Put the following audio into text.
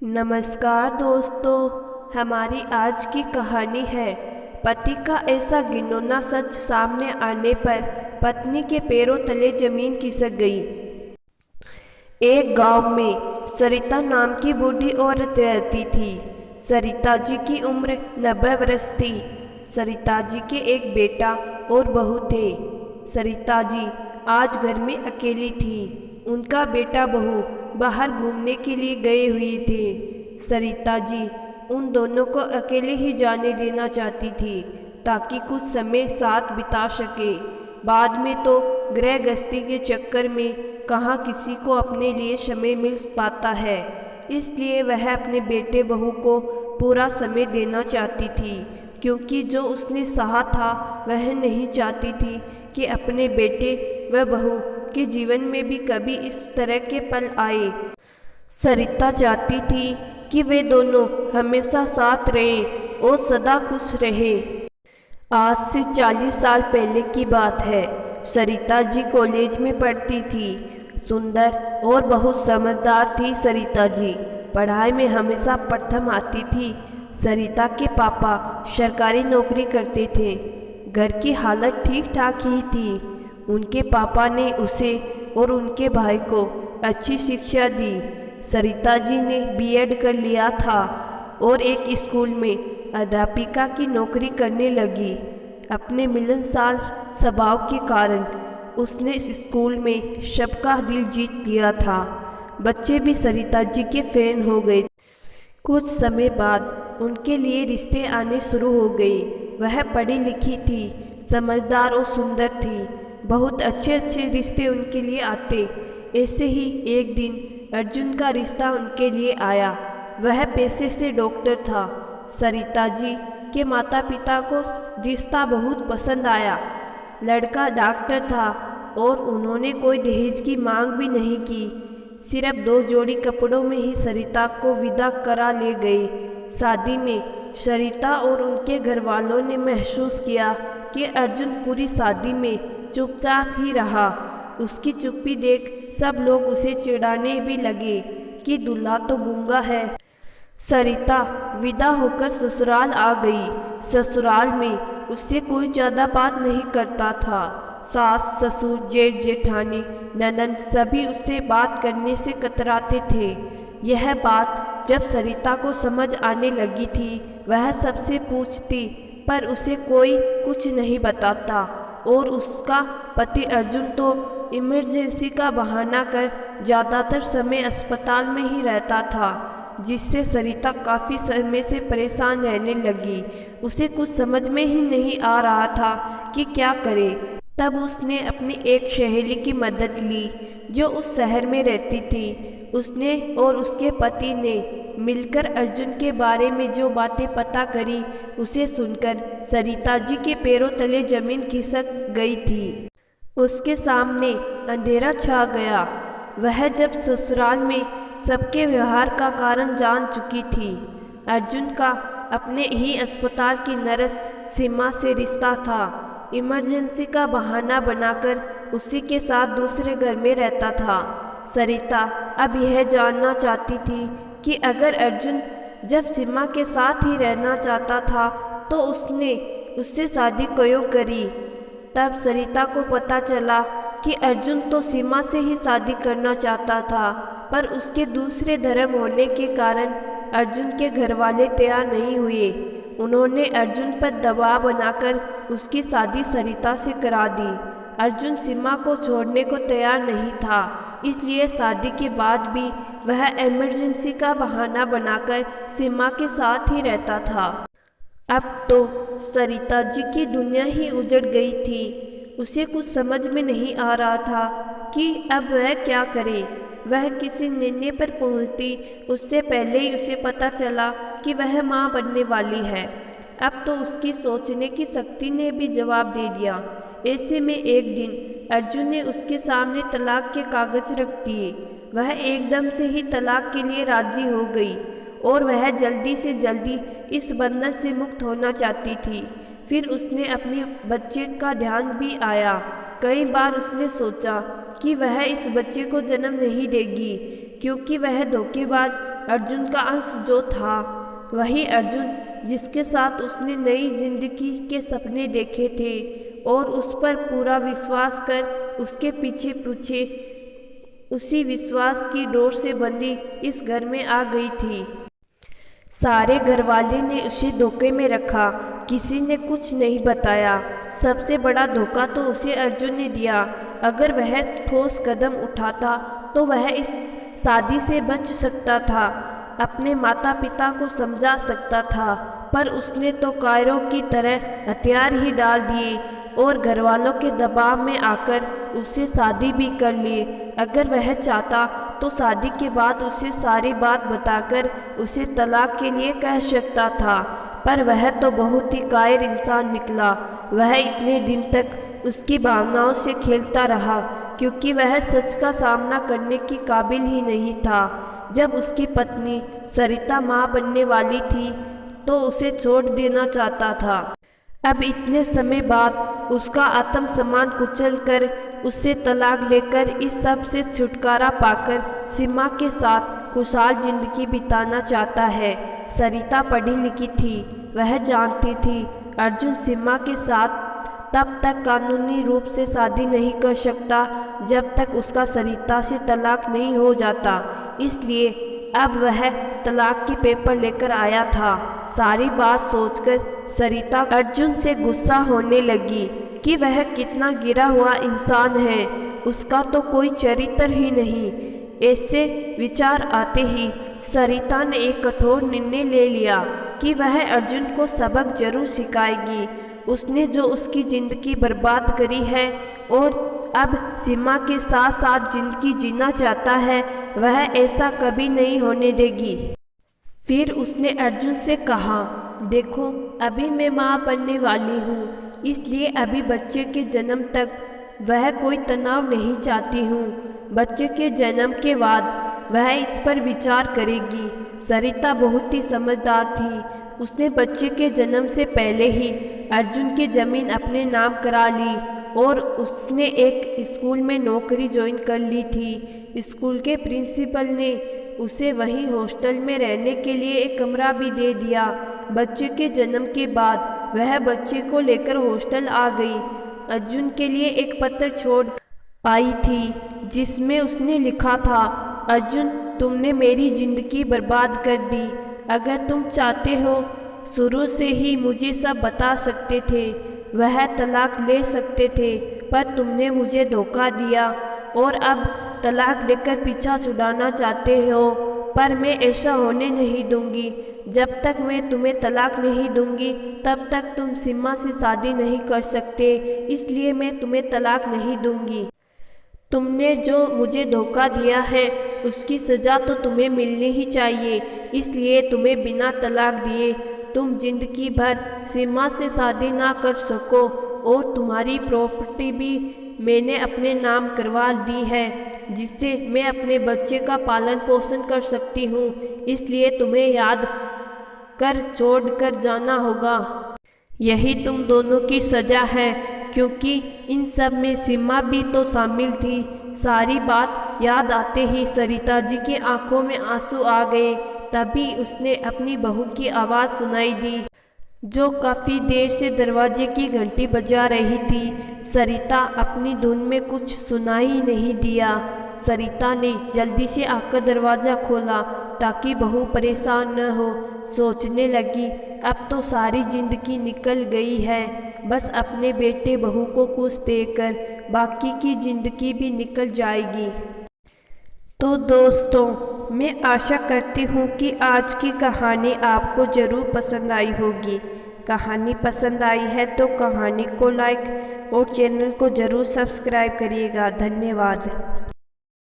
नमस्कार दोस्तों, हमारी आज की कहानी है पति का ऐसा घिनौना सच सामने आने पर पत्नी के पैरों तले जमीन खिसक गई। एक गांव में सरिता नाम की बूढ़ी औरत रहती थी। सरिता जी की उम्र 90 वर्ष थी। सरिता जी के एक बेटा और बहू थे। सरिता जी आज घर में अकेली थी। उनका बेटा बहू बाहर घूमने के लिए गए हुए थे। सरिता जी उन दोनों को अकेले ही जाने देना चाहती थी ताकि कुछ समय साथ बिता सके। बाद में तो गृह गृहस्थी के चक्कर में कहाँ किसी को अपने लिए समय मिल पाता है, इसलिए वह अपने बेटे बहू को पूरा समय देना चाहती थी, क्योंकि जो उसने सहा था वह नहीं चाहती थी कि अपने बेटे व बहू के जीवन में भी कभी इस तरह के पल आए। सरिता चाहती थी कि वे दोनों हमेशा साथ रहें और सदा खुश रहें। आज से 40 साल पहले की बात है। सरिता जी कॉलेज में पढ़ती थी। सुंदर और बहुत समझदार थी सरिता जी। पढ़ाई में हमेशा प्रथम आती थी। सरिता के पापा सरकारी नौकरी करते थे। घर की हालत ठीक ठाक ही थी। उनके पापा ने उसे और उनके भाई को अच्छी शिक्षा दी। सरिता जी ने बीएड कर लिया था और एक स्कूल में अध्यापिका की नौकरी करने लगी। अपने मिलनसार स्वभाव के कारण उसने इस स्कूल में सबका दिल जीत लिया था। बच्चे भी सरिता जी के फैन हो गए। कुछ समय बाद उनके लिए रिश्ते आने शुरू हो गए। वह पढ़ी लिखी थी, समझदार और सुंदर थी। बहुत अच्छे अच्छे रिश्ते उनके लिए आते। ऐसे ही एक दिन अर्जुन का रिश्ता उनके लिए आया। वह पेशे से डॉक्टर था। सरिता जी के माता पिता को रिश्ता बहुत पसंद आया। लड़का डॉक्टर था और उन्होंने कोई दहेज की मांग भी नहीं की। सिर्फ 2 जोड़ी कपड़ों में ही सरिता को विदा करा ले गए। शादी में सरिता और उनके घर वालों ने महसूस किया कि अर्जुन पूरी शादी में चुपचाप ही रहा। उसकी चुप्पी देख सब लोग उसे चिढ़ाने भी लगे कि दूल्हा तो गूंगा है। सरिता विदा होकर ससुराल आ गई। ससुराल में उससे कोई ज़्यादा बात नहीं करता था। सास, ससुर, जेठ, जेठानी, ननंद सभी उससे बात करने से कतराते थे। यह बात जब सरिता को समझ आने लगी थी, वह सबसे पूछती, पर उसे कोई कुछ नहीं बताता। और उसका पति अर्जुन तो इमरजेंसी का बहाना कर ज़्यादातर समय अस्पताल में ही रहता था, जिससे सरिता काफ़ी समय से परेशान रहने लगी। उसे कुछ समझ में ही नहीं आ रहा था कि क्या करे। तब उसने अपनी एक सहेली की मदद ली जो उस शहर में रहती थी। उसने और उसके पति ने मिलकर अर्जुन के बारे में जो बातें पता करी, उसे सुनकर सरिता जी के पैरों तले जमीन खिसक गई थी। उसके सामने अंधेरा छा गया। वह जब ससुराल में सबके व्यवहार का कारण जान चुकी थी। अर्जुन का अपने ही अस्पताल की नर्स सीमा से रिश्ता था। इमरजेंसी का बहाना बनाकर उसी के साथ दूसरे घर में रहता था। सरिता अब यह जानना चाहती थी कि अगर अर्जुन जब सीमा के साथ ही रहना चाहता था तो उसने उससे शादी क्यों करी। तब सरिता को पता चला कि अर्जुन तो सीमा से ही शादी करना चाहता था, पर उसके दूसरे धर्म होने के कारण अर्जुन के घर वाले तैयार नहीं हुए। उन्होंने अर्जुन पर दबाव बनाकर उसकी शादी सरिता से करा दी। अर्जुन सीमा को छोड़ने को तैयार नहीं था, इसलिए शादी के बाद भी वह इमरजेंसी का बहाना बनाकर सीमा के साथ ही रहता था। अब तो सरिता जी की दुनिया ही उजड़ गई थी। उसे कुछ समझ में नहीं आ रहा था कि अब वह क्या करे। वह किसी निर्णय पर पहुंचती उससे पहले ही उसे पता चला कि वह मां बनने वाली है। अब तो उसकी सोचने की शक्ति ने भी जवाब दे दिया। ऐसे में एक दिन अर्जुन ने उसके सामने तलाक के कागज रख दिए। वह एकदम से ही तलाक के लिए राजी हो गई और वह जल्दी से जल्दी इस बंधन से मुक्त होना चाहती थी। फिर उसने अपने बच्चे का ध्यान भी आया। कई बार उसने सोचा कि वह इस बच्चे को जन्म नहीं देगी, क्योंकि वह धोखेबाज अर्जुन का अंश जो था, वही अर्जुन जिसके साथ उसने नई जिंदगी के सपने देखे थे और उस पर पूरा विश्वास कर उसके पीछे पीछे उसी विश्वास की डोर से बंधी इस घर में आ गई थी। सारे घरवाले ने उसे धोखे में रखा, किसी ने कुछ नहीं बताया। सबसे बड़ा धोखा तो उसे अर्जुन ने दिया। अगर वह ठोस कदम उठाता तो वह इस शादी से बच सकता था, अपने माता पिता को समझा सकता था, पर उसने तो कायरों की तरह हथियार ही डाल दिए और घरवालों के दबाव में आकर उससे शादी भी कर ली। अगर वह चाहता तो शादी के बाद उसे सारी बात बताकर उसे तलाक के लिए कह सकता था, पर वह तो बहुत ही कायर इंसान निकला। वह इतने दिन तक उसकी भावनाओं से खेलता रहा क्योंकि वह सच का सामना करने की काबिल ही नहीं था। जब उसकी पत्नी सरिता माँ बनने वाली थी तो उसे छोड़ देना चाहता था। अब इतने समय बाद उसका आत्मसम्मान कुचलकर उससे तलाक लेकर इस सब से छुटकारा पाकर सीमा के साथ खुशहाल जिंदगी बिताना चाहता है। सरिता पढ़ी लिखी थी, वह जानती थी अर्जुन सीमा के साथ तब तक कानूनी रूप से शादी नहीं कर सकता जब तक उसका सरिता से तलाक नहीं हो जाता। इसलिए अब वह तलाक के पेपर लेकर आया था। सारी बात सोचकर सरिता अर्जुन से गुस्सा होने लगी कि वह कितना गिरा हुआ इंसान है, उसका तो कोई चरित्र ही नहीं। ऐसे विचार आते ही सरिता ने एक कठोर निर्णय ले लिया कि वह अर्जुन को सबक जरूर सिखाएगी। उसने जो उसकी जिंदगी बर्बाद करी है और अब सीमा के साथ साथ जिंदगी जीना चाहता है, वह ऐसा कभी नहीं होने देगी। फिर उसने अर्जुन से कहा, देखो अभी मैं माँ बनने वाली हूँ, इसलिए अभी बच्चे के जन्म तक वह कोई तनाव नहीं चाहती हूँ। बच्चे के जन्म के बाद वह इस पर विचार करेगी। सरिता बहुत ही समझदार थी। उसने बच्चे के जन्म से पहले ही अर्जुन की ज़मीन अपने नाम करा ली और उसने एक स्कूल में नौकरी ज्वाइन कर ली थी। स्कूल के प्रिंसिपल ने उसे वहीं हॉस्टल में रहने के लिए एक कमरा भी दे दिया। बच्चे के जन्म के बाद वह बच्चे को लेकर हॉस्टल आ गई। अर्जुन के लिए एक पत्र छोड़ आई थी जिसमें उसने लिखा था, अर्जुन तुमने मेरी ज़िंदगी बर्बाद कर दी। अगर तुम चाहते हो शुरू से ही मुझे सब बता सकते थे, वह तलाक ले सकते थे, पर तुमने मुझे धोखा दिया और अब तलाक लेकर पीछा छुड़ाना चाहते हो, पर मैं ऐसा होने नहीं दूंगी। जब तक मैं तुम्हें तलाक नहीं दूंगी तब तक तुम सीमा से शादी नहीं कर सकते, इसलिए मैं तुम्हें तलाक नहीं दूंगी। तुमने जो मुझे धोखा दिया है उसकी सज़ा तो तुम्हें मिलनी ही चाहिए, इसलिए तुम्हें बिना तलाक दिए तुम जिंदगी भर सीमा से शादी ना कर सको और तुम्हारी प्रॉपर्टी भी मैंने अपने नाम करवा दी है, जिससे मैं अपने बच्चे का पालन पोषण कर सकती हूँ। इसलिए तुम्हें याद कर छोड़ कर जाना होगा। यही तुम दोनों की सज़ा है, क्योंकि इन सब में सीमा भी तो शामिल थी। सारी बात याद आते ही सरिता जी की आंखों में आंसू आ गए। तभी उसने अपनी बहू की आवाज़ सुनाई दी, जो काफ़ी देर से दरवाजे की घंटी बजा रही थी। सरिता अपनी धुन में कुछ सुनाई नहीं दिया। सरिता ने जल्दी से आकर दरवाज़ा खोला ताकि बहू परेशान न हो। सोचने लगी, अब तो सारी जिंदगी निकल गई है, बस अपने बेटे बहू को खुश देकर बाकी की ज़िंदगी भी निकल जाएगी। तो दोस्तों, मैं आशा करती हूँ कि आज की कहानी आपको ज़रूर पसंद आई होगी। कहानी पसंद आई है तो कहानी को लाइक और चैनल को ज़रूर सब्सक्राइब करिएगा। धन्यवाद।